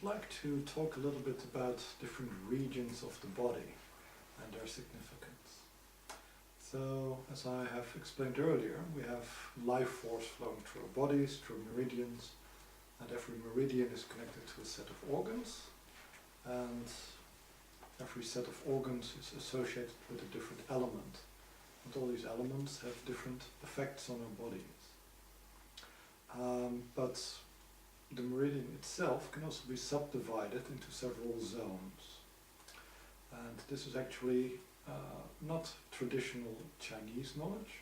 I'd like to talk a little bit about different regions of the body and their significance. So, as I have explained earlier, we have life force flowing through our bodies, through meridians, and every meridian is connected to a set of organs, and every set of organs is associated with a different element, and all these elements have different effects on our bodies. But the meridian itself can also be subdivided into several zones. And this is actually not traditional Chinese knowledge,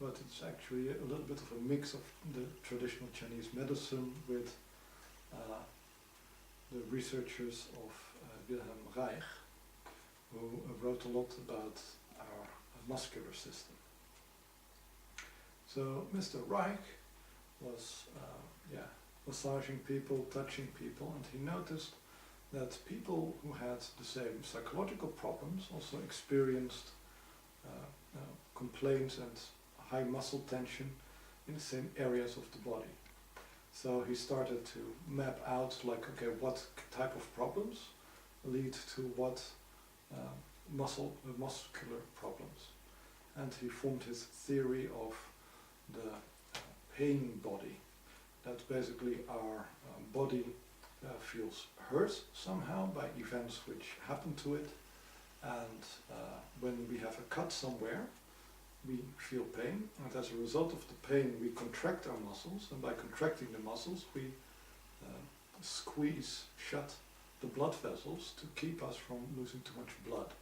but it's actually a little bit of a mix of the traditional Chinese medicine with the researchers of Wilhelm Reich, who wrote a lot about our muscular system. So Mr. Reich was massaging people, touching people, and he noticed that people who had the same psychological problems also experienced complaints and high muscle tension in the same areas of the body. So he started to map out, like, okay, what type of problems lead to what muscular problems. And he formed his theory of the pain body. That basically our body feels hurt somehow by events which happen to it, and when we have a cut somewhere, we feel pain, and as a result of the pain we contract our muscles, and by contracting the muscles we squeeze shut the blood vessels to keep us from losing too much blood.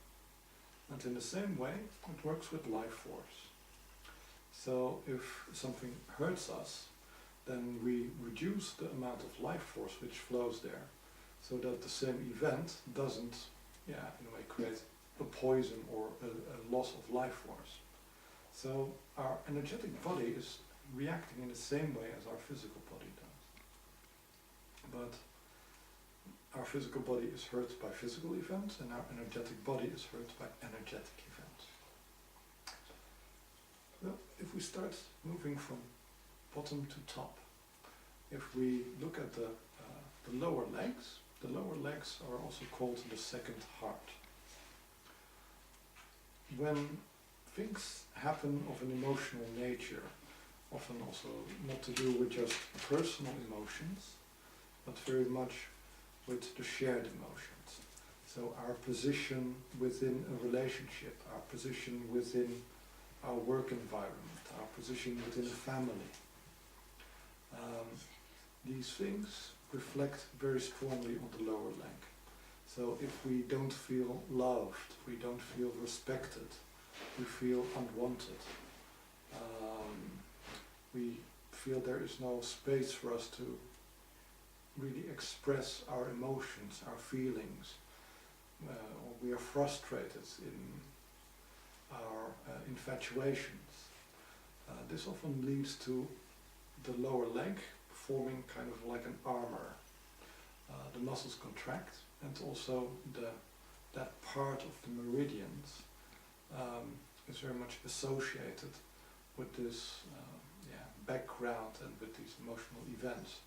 And in the same way it works with life force. So if something hurts us, then we reduce the amount of life force which flows there, so that the same event doesn't, in a way, create a poison or a loss of life force. So our energetic body is reacting in the same way as our physical body does. But our physical body is hurt by physical events, and our energetic body is hurt by energetic events. Well, if we start moving from bottom to top, if we look at the lower legs are also called the second heart. When things happen of an emotional nature, often also not to do with just personal emotions, but very much with the shared emotions. So our position within a relationship, our position within our work environment, our position within a family. These things reflect very strongly on the lower leg. So if we don't feel loved, we don't feel respected, we feel unwanted, we feel there is no space for us to really express our emotions, our feelings, or we are frustrated in our infatuations. This often leads to the lower leg forming kind of like an armor. The muscles contract, and also that part of the meridians is very much associated with this background and with these emotional events.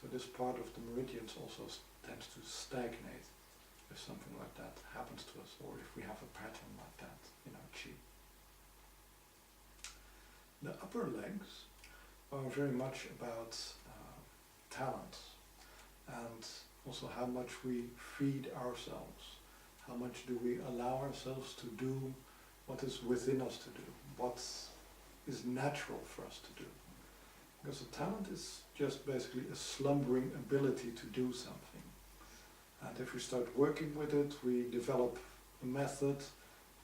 So this part of the meridians also tends to stagnate if something like that happens to us, or if we have a pattern like that in our chi. The upper legs are very much about talent, and also how much we feed ourselves, how much do we allow ourselves to do what is within us to do, what is natural for us to do. Because a talent is just basically a slumbering ability to do something. And if we start working with it, we develop a method,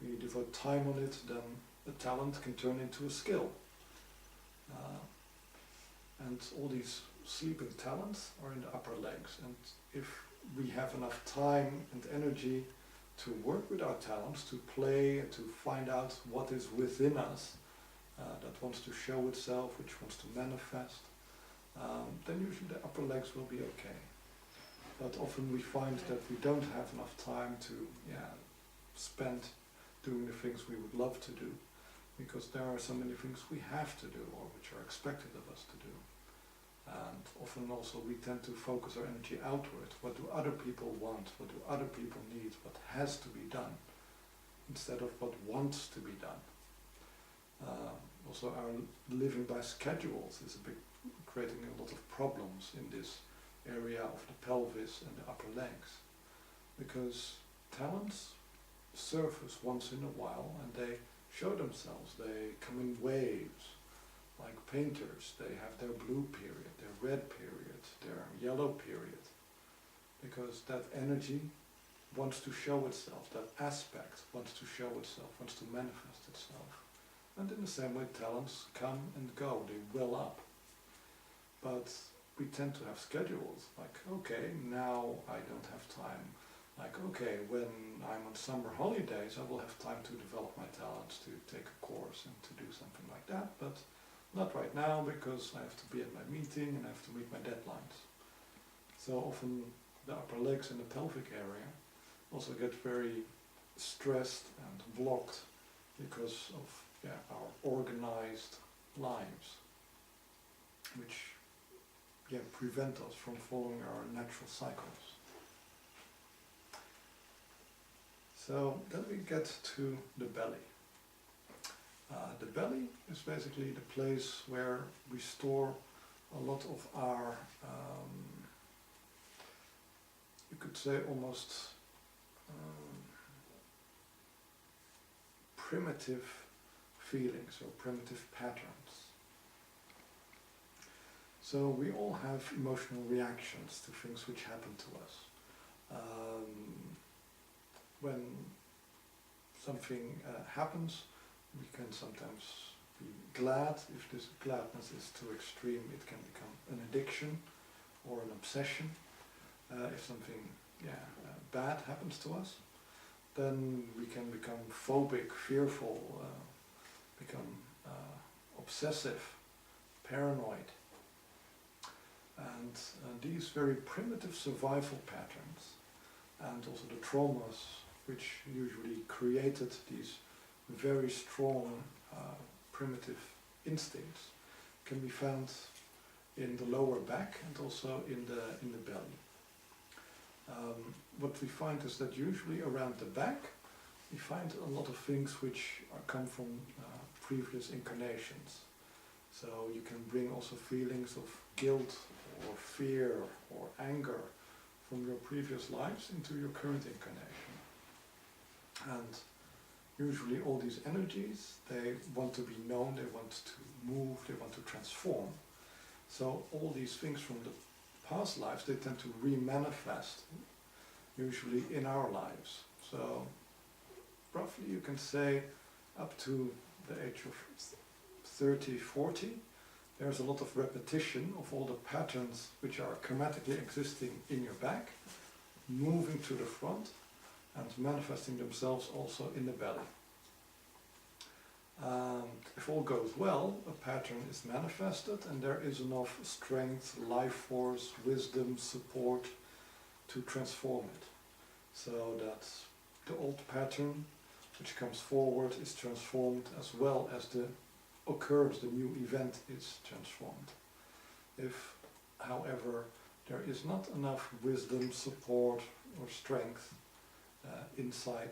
we devote time on it, then the talent can turn into a skill. And all these sleeping talents are in the upper legs. And if we have enough time and energy to work with our talents, to play, to find out what is within us that wants to show itself, which wants to manifest, then usually the upper legs will be okay. But often we find that we don't have enough time to spend doing the things we would love to do, because there are so many things we have to do or which are expected of us to do. And often also we tend to focus our energy outward. What do other people want? What do other people need? What has to be done? Instead of what wants to be done. Also our living by schedules is creating a lot of problems in this area of the pelvis and the upper legs. Because talents surface once in a while and they show themselves. They come in waves. Like painters, they have their blue period, their red period, their yellow period. Because that energy wants to show itself, that aspect wants to show itself, wants to manifest itself. And in the same way talents come and go, they well up. But we tend to have schedules, like, okay, now I don't have time. Like, okay, when I'm on summer holidays, I will have time to develop my talents, to take a course and to do something like that, but not right now because I have to be at my meeting and I have to meet my deadlines. So often the upper legs and the pelvic area also get very stressed and blocked because of our organized lives, which prevent us from following our natural cycles. So then we get to the belly. The belly is basically the place where we store a lot of our, you could say almost primitive feelings or primitive patterns. So we all have emotional reactions to things which happen to us. When something happens, we can sometimes be glad. If this gladness is too extreme, it can become an addiction or an obsession. If something bad happens to us, then we can become phobic, fearful, become obsessive, paranoid. And these very primitive survival patterns and also the traumas which usually created these very strong primitive instincts can be found in the lower back and also in the belly. What we find is that usually around the back we find a lot of things which come from previous incarnations. So you can bring also feelings of guilt or fear or anger from your previous lives into your current incarnation. And usually all these energies, they want to be known, they want to move, they want to transform. So all these things from the past lives, they tend to re-manifest, usually in our lives. So roughly you can say up to the age of 30, 40, there's a lot of repetition of all the patterns which are karmatically existing in your back, moving to the front and manifesting themselves also in the belly. If all goes well, a pattern is manifested and there is enough strength, life force, wisdom, support to transform it. So that the old pattern which comes forward is transformed as well as the occurrence, the new event is transformed. If, however, there is not enough wisdom, support or strength inside,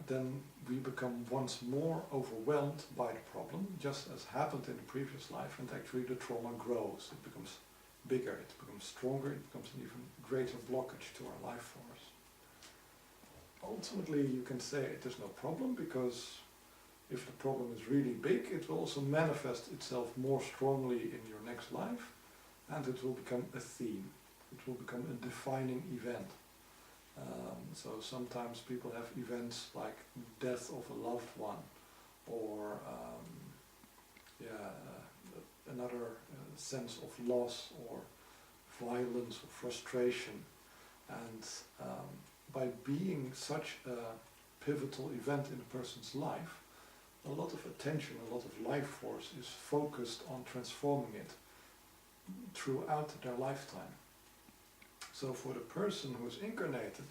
then we become once more overwhelmed by the problem, just as happened in the previous life, and actually the trauma grows. It becomes bigger, it becomes stronger, it becomes an even greater blockage to our life force. Ultimately, you can say it is no problem, because if the problem is really big, it will also manifest itself more strongly in your next life, and it will become a theme. It will become a defining event. So sometimes people have events like death of a loved one, or another sense of loss or violence or frustration. And by being such a pivotal event in a person's life, a lot of attention, a lot of life force is focused on transforming it throughout their lifetime. So for the person who is incarnated,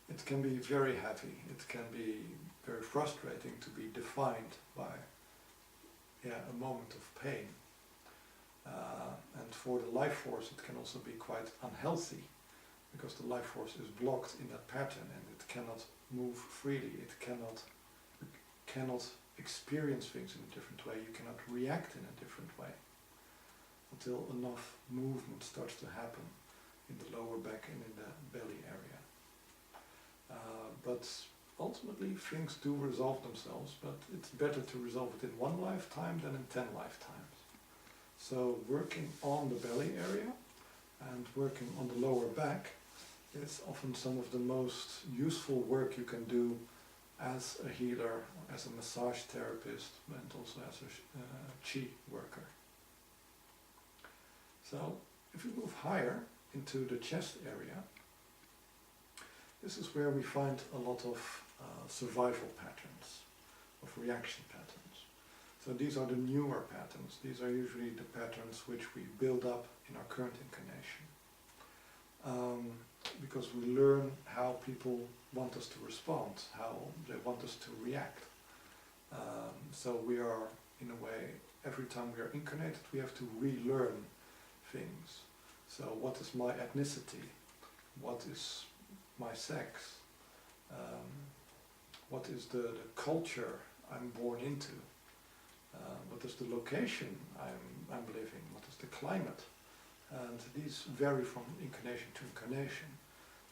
it can be very heavy, it can be very frustrating to be defined by a moment of pain. And for the life force it can also be quite unhealthy, because the life force is blocked in that pattern and it cannot move freely, it cannot experience things in a different way, you cannot react in a different way until enough movement starts to happen in the lower back and in the belly area. But ultimately things do resolve themselves, but it's better to resolve it in one lifetime than in 10 lifetimes. So working on the belly area and working on the lower back is often some of the most useful work you can do as a healer, as a massage therapist, and also as a chi worker. So if we move higher into the chest area, this is where we find a lot of survival patterns, of reaction patterns. So these are the newer patterns. These are usually the patterns which we build up in our current incarnation. Because we learn how people want us to respond, how they want us to react. So we are, in a way, every time we are incarnated, we have to relearn things. So what is my ethnicity? What is my sex? What is the culture I'm born into? What is the location I'm living? What is the climate? And these vary from incarnation to incarnation.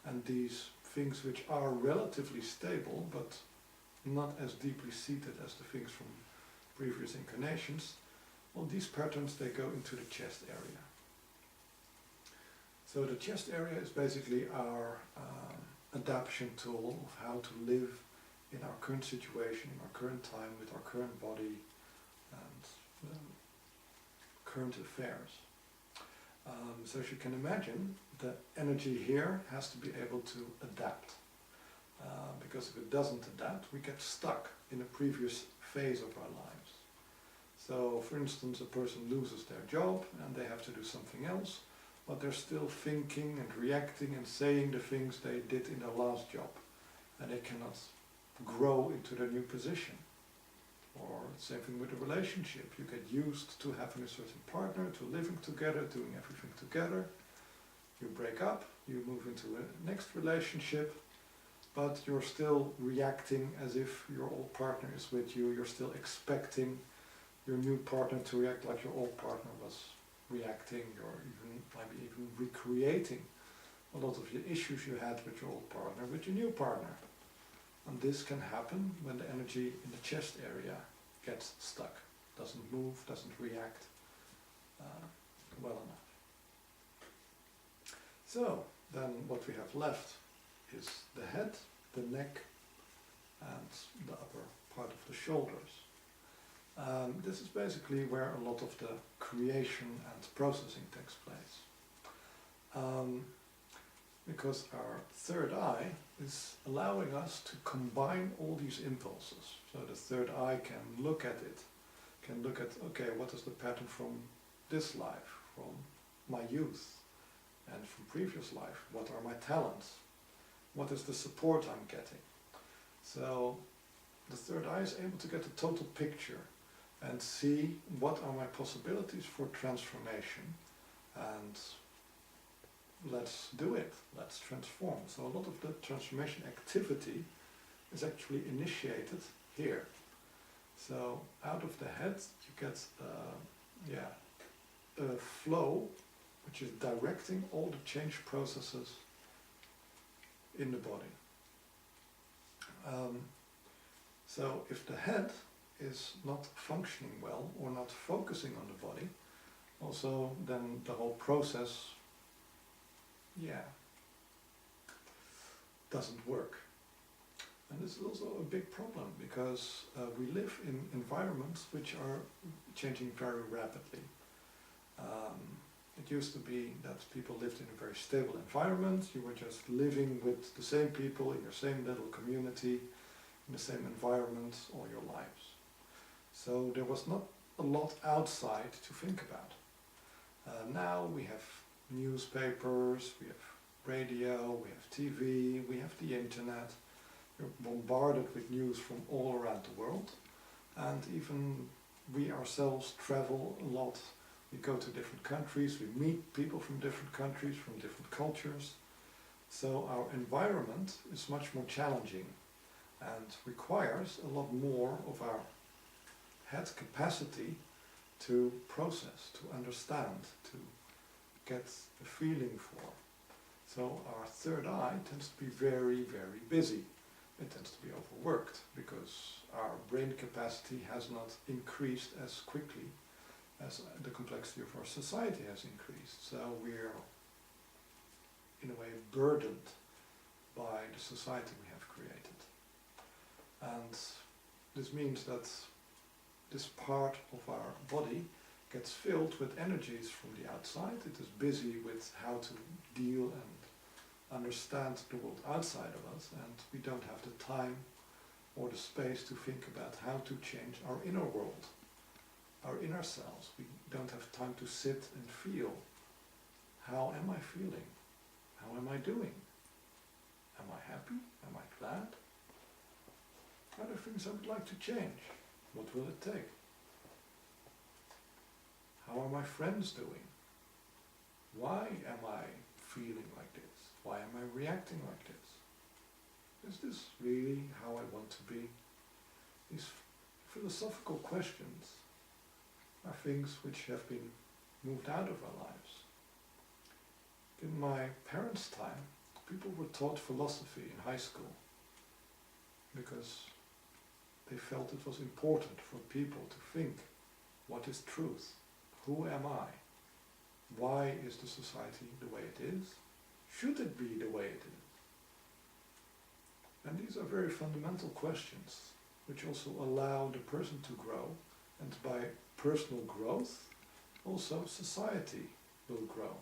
And these things which are relatively stable, but not as deeply seated as the things from previous incarnations, well, these patterns, they go into the chest area. So the chest area is basically our adaptation tool of how to live in our current situation, in our current time, with our current body and current affairs. So as you can imagine, the energy here has to be able to adapt. Because if it doesn't adapt, we get stuck in a previous phase of our lives. So for instance, a person loses their job and they have to do something else, but they're still thinking and reacting and saying the things they did in their last job, and they cannot grow into their new position. Or same thing with a relationship. You get used to having a certain partner, to living together, doing everything together. You break up, you move into a next relationship, but you're still reacting as if your old partner is with you. You're still expecting your new partner to react like your old partner was reacting. You're maybe even recreating a lot of the issues you had with your old partner, with your new partner. And this can happen when the energy in the chest area gets stuck, doesn't move, doesn't react well enough. So then what we have left is the head, the neck, and the upper part of the shoulders. This is basically where a lot of the creation and processing takes place. Because our third eye is allowing us to combine all these impulses. So the third eye can look at it, can look at, okay, what is the pattern from this life, from my youth, and from previous life? What are my talents? What is the support I'm getting? So the third eye is able to get a total picture and see what are my possibilities for transformation, and let's do it, let's transform. So a lot of the transformation activity is actually initiated here. So out of the head you get a flow which is directing all the change processes in the body. So if the head is not functioning well or not focusing on the body, also then the whole process doesn't work. And this is also a big problem because we live in environments which are changing very rapidly. It used to be that people lived in a very stable environment. You were just living with the same people in your same little community, in the same environment all your lives. So there was not a lot outside to think about. Now we have newspapers, we have radio, we have TV, we have the internet. We're bombarded with news from all around the world, and even we ourselves travel a lot We go to different countries, we meet people from different countries, from different cultures. So our environment is much more challenging and requires a lot more of our head capacity to process, to understand, to get a feeling for. So our third eye tends to be very, very busy. It tends to be overworked because our brain capacity has not increased as quickly as the complexity of our society has increased. So we're in a way burdened by the society we have created. And this means that this part of our body gets filled with energies from the outside. It is busy with how to deal and understand the world outside of us, and we don't have the time or the space to think about how to change our inner world, our inner selves. We don't have time to sit and feel, how am I feeling? How am I doing? Am I happy? Am I glad? Are there things I would like to change? What will it take? How are my friends doing? Why am I feeling like this? Why am I reacting like this? Is this really how I want to be? These philosophical questions are things which have been moved out of our lives. In my parents' time, people were taught philosophy in high school because they felt it was important for people to think, what is truth? Who am I? Why is the society the way it is? Should it be the way it is? And these are very fundamental questions which also allow the person to grow, and by personal growth also society will grow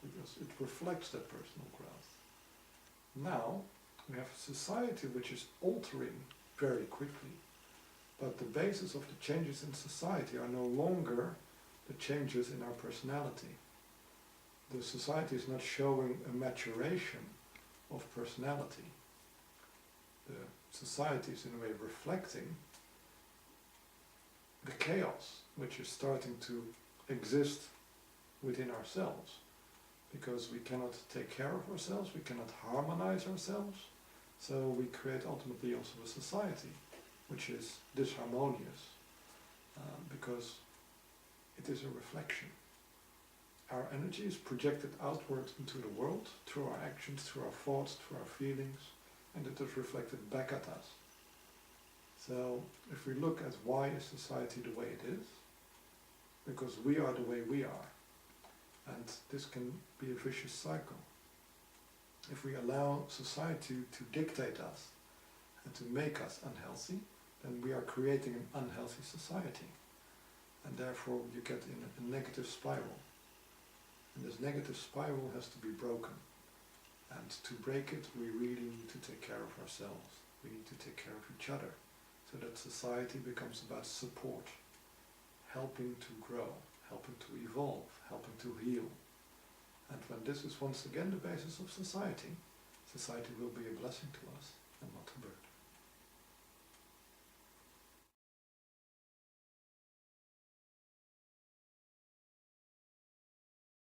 because it reflects that personal growth. Now we have a society which is altering very quickly, but the basis of the changes in society are no longer the changes in our personality. The society is not showing a maturation of personality. The society is in a way reflecting the chaos which is starting to exist within ourselves, because we cannot take care of ourselves, we cannot harmonize ourselves, so we create ultimately also a society which is disharmonious, because it is a reflection. Our energy is projected outward into the world through our actions, through our thoughts, through our feelings, and it is reflected back at us. So if we look at why is society the way it is, because we are the way we are, and this can be a vicious cycle. If we allow society to dictate us and to make us unhealthy, then we are creating an unhealthy society, and therefore you get in a negative spiral. And this negative spiral has to be broken. And to break it, we really need to take care of ourselves. We need to take care of each other, so that society becomes about support, helping to grow, helping to evolve, helping to heal. And when this is once again the basis of society, society will be a blessing to us.